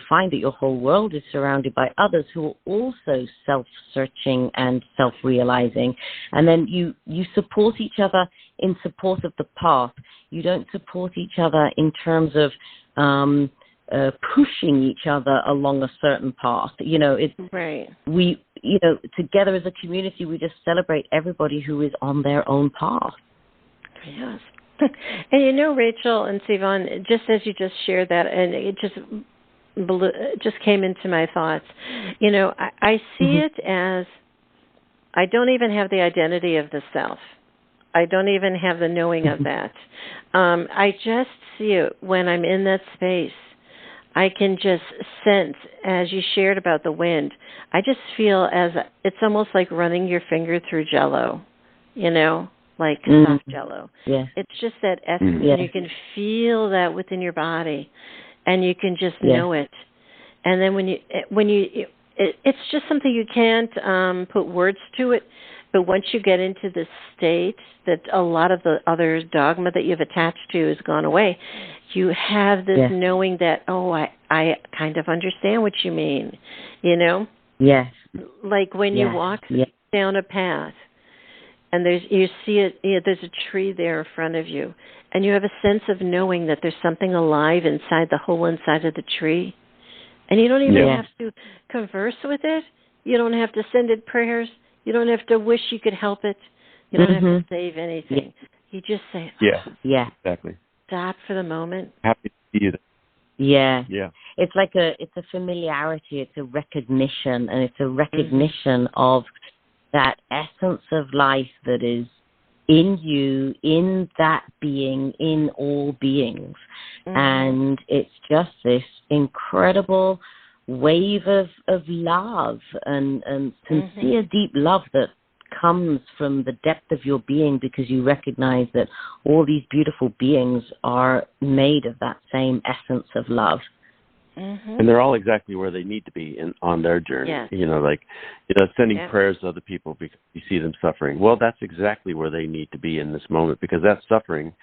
find that your whole world is surrounded by others who are also self-searching and self-realizing. And then you support each other in support of the path. You don't support each other in terms of pushing each other along a certain path. Together as a community, we just celebrate everybody who is on their own path. Yes. And Rachel and C Von, just as you just shared that, and it just came into my thoughts, I see it as, I don't even have the identity of the self. I don't even have the knowing of that. I just see it when I'm in that space. I can just sense, as you shared about the wind, I just feel it's almost like running your finger through Jell-O, like soft Jell-O. Yeah. It's just that essence, and you can feel that within your body, and you can just know it. And then it's just something you can't put words to it. But once you get into the state that a lot of the other dogma that you've attached to has gone away, you have this knowing that, I kind of understand what you mean, Yes. Like when you walk down a path, and you see it, there's a tree there in front of you, and you have a sense of knowing that there's something alive inside the hole inside of the tree. And you don't even have to converse with it. You don't have to send it prayers. You don't have to wish you could help it. You don't have to save anything. You just say, exactly. Stop for the moment. Happy to see you. Yeah. It's like it's a familiarity. It's a recognition, and it's a recognition of that essence of life that is in you, in that being, in all beings. And it's just this incredible wave of love and sincere, deep love that comes from the depth of your being, because you recognize that all these beautiful beings are made of that same essence of love. And they're all exactly where they need to be on their journey. Sending prayers to other people because you see them suffering. Well, that's exactly where they need to be in this moment, because that suffering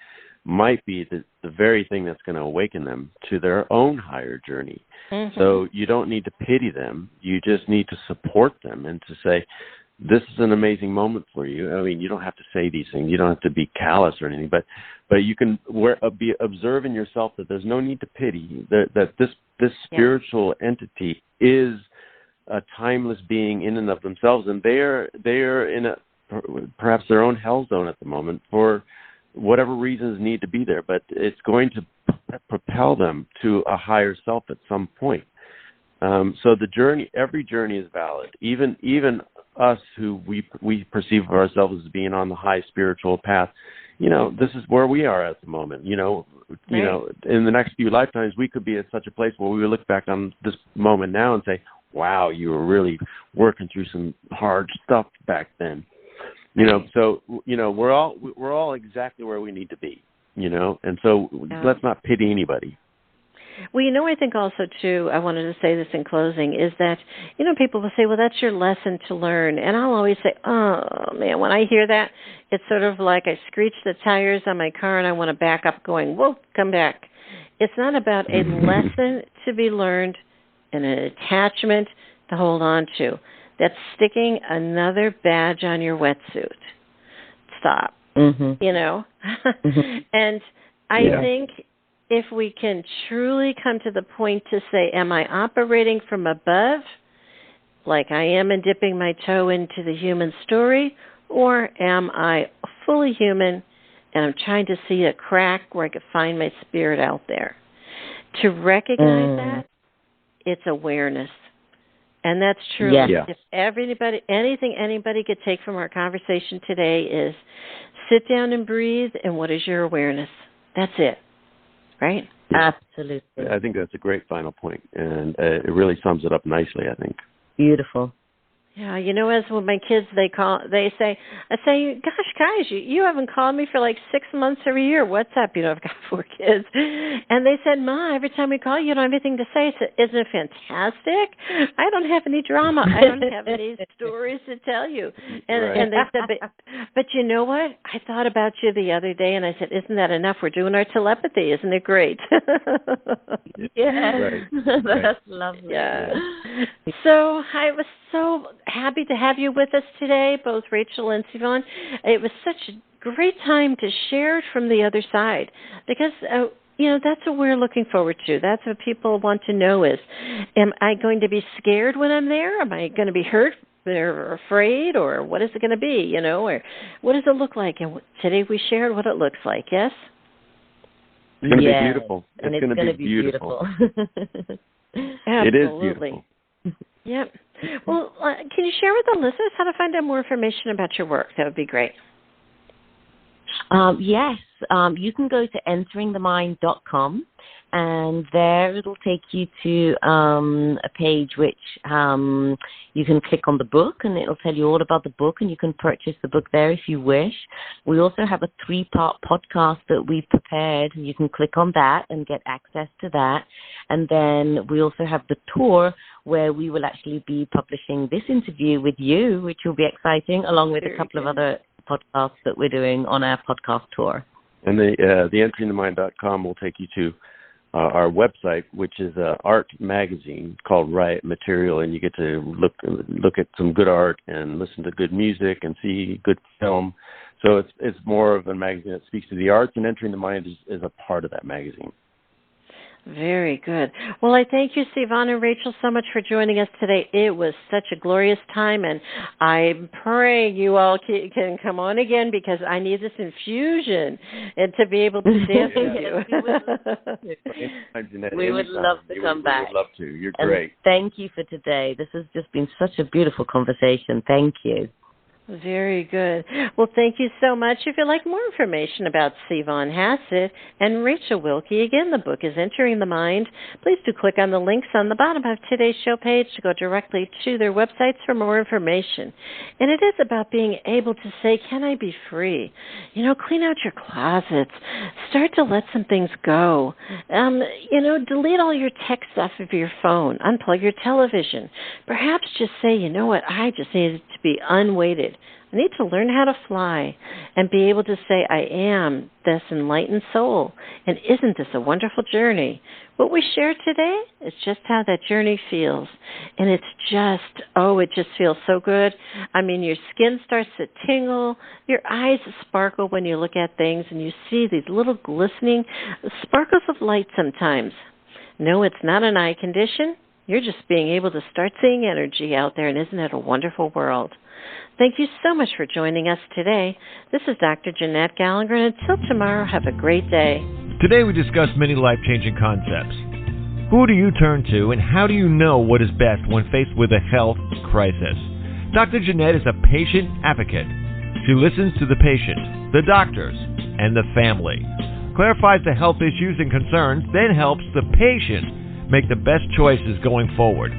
might be the very thing that's going to awaken them to their own higher journey. Mm-hmm. So you don't need to pity them. You just need to support them and to say, this is an amazing moment for you. I mean, you don't have to say these things. You don't have to be callous or anything, but you can be observing yourself that there's no need to pity, that this spiritual entity is a timeless being in and of themselves, and they're in perhaps their own hell zone at the moment for whatever reasons need to be there, but it's going to propel them to a higher self at some point. So every journey is valid. Even us who we perceive of ourselves as being on the high spiritual path, this is where we are at the moment. You know, in the next few lifetimes, we could be at such a place where we would look back on this moment now and say, wow, you were really working through some hard stuff back then. So we're all exactly where we need to be. And so let's not pity anybody. Well, I think also, too, I wanted to say this in closing, is that, people will say, well, that's your lesson to learn. And I'll always say, oh, man, when I hear that, it's sort of like I screech the tires on my car and I want to back up going, whoa, come back. It's not about a lesson to be learned and an attachment to hold on to. That's sticking another badge on your wetsuit. Stop. Mm-hmm. And I think if we can truly come to the point to say, am I operating from above, like I am and dipping my toe into the human story, or am I fully human and I'm trying to see a crack where I could find my spirit out there? To recognize that, it's awareness. And that's true. Yeah. If anything anybody could take from our conversation today is sit down and breathe, and what is your awareness? That's it. Right? Absolutely. I think that's a great final point, and it really sums it up nicely, I think. Beautiful. Yeah, as with my kids, I say, gosh, guys, you haven't called me for like 6 months or a year. What's up? I've got 4 kids. And they said, Ma, every time we call you don't have anything to say. I said, isn't it fantastic? I don't have any drama. I don't have any stories to tell you. And they said, but you know what? I thought about you the other day, and I said, isn't that enough? We're doing our telepathy. Isn't it great? Yeah. Right. That's lovely. Yeah. So I was so happy to have you with us today, both Rachel and C Von. It was such a great time to share it from the other side because, that's what we're looking forward to. That's what people want to know is, am I going to be scared when I'm there? Am I going to be hurt or afraid? Or what is it going to be, or what does it look like? And today we shared what it looks like, yes? It's going to be beautiful. And it's going to be beautiful. It is beautiful. Yep. Well, can you share with the listeners how to find out more information about your work? That would be great. Yes. You can go to enteringthemind.com, and there it'll take you to a page which you can click on the book, and it'll tell you all about the book, and you can purchase the book there if you wish. We also have a 3-part podcast that we've prepared, and you can click on that and get access to that. And then we also have the tour where we will actually be publishing this interview with you, which will be exciting, along with a couple of other podcasts that we're doing on our podcast tour. And the enteringthemind.com will take you to our website, which is an art magazine called Riot Material, and you get to look at some good art and listen to good music and see good film. So it's more of a magazine that speaks to the arts, and Entering the Mind is a part of that magazine. Very good. Well, I thank you, C Von and Rachel, so much for joining us today. It was such a glorious time, and I'm praying you all can come on again because I need this infusion and to be able to dance with you. We would love to come back. We would love to. You're and great. Thank you for today. This has just been such a beautiful conversation. Thank you. Very good. Well, thank you so much. If you'd like more information about C Von Hassett and Rachel Wilkie, again, the book is Entering the Mind. Please do click on the links on the bottom of today's show page to go directly to their websites for more information. And it is about being able to say, can I be free? Clean out your closets. Start to let some things go. Delete all your tech stuff of your phone. Unplug your television. Perhaps just say, you know what, I just needed to be unweighted. I need to learn how to fly and be able to say, I am this enlightened soul. And isn't this a wonderful journey? What we share today is just how that journey feels. And it's just, it just feels so good. I mean, your skin starts to tingle. Your eyes sparkle when you look at things, and you see these little glistening sparkles of light sometimes. No, it's not an eye condition. You're just being able to start seeing energy out there, and isn't it a wonderful world? Thank you so much for joining us today. This is Dr. Jeanette-Gallagher, and until tomorrow, have a great day. Today we discuss many life-changing concepts. Who do you turn to, and how do you know what is best when faced with a health crisis? Dr. Jeanette is a patient advocate. She listens to the patient, the doctors, and the family, clarifies the health issues and concerns, then helps the patient make the best choices going forward.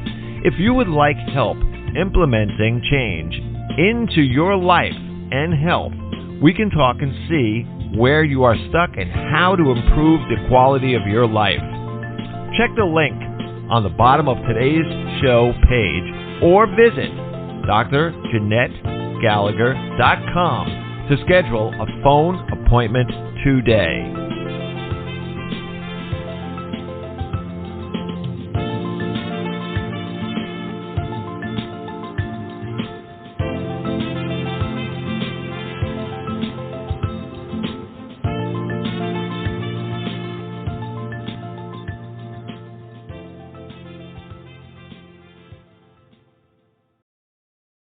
If you would like help implementing change into your life and health, we can talk and see where you are stuck and how to improve the quality of your life. Check the link on the bottom of today's show page or visit dr.jeanette-gallagher.com to schedule a phone appointment today.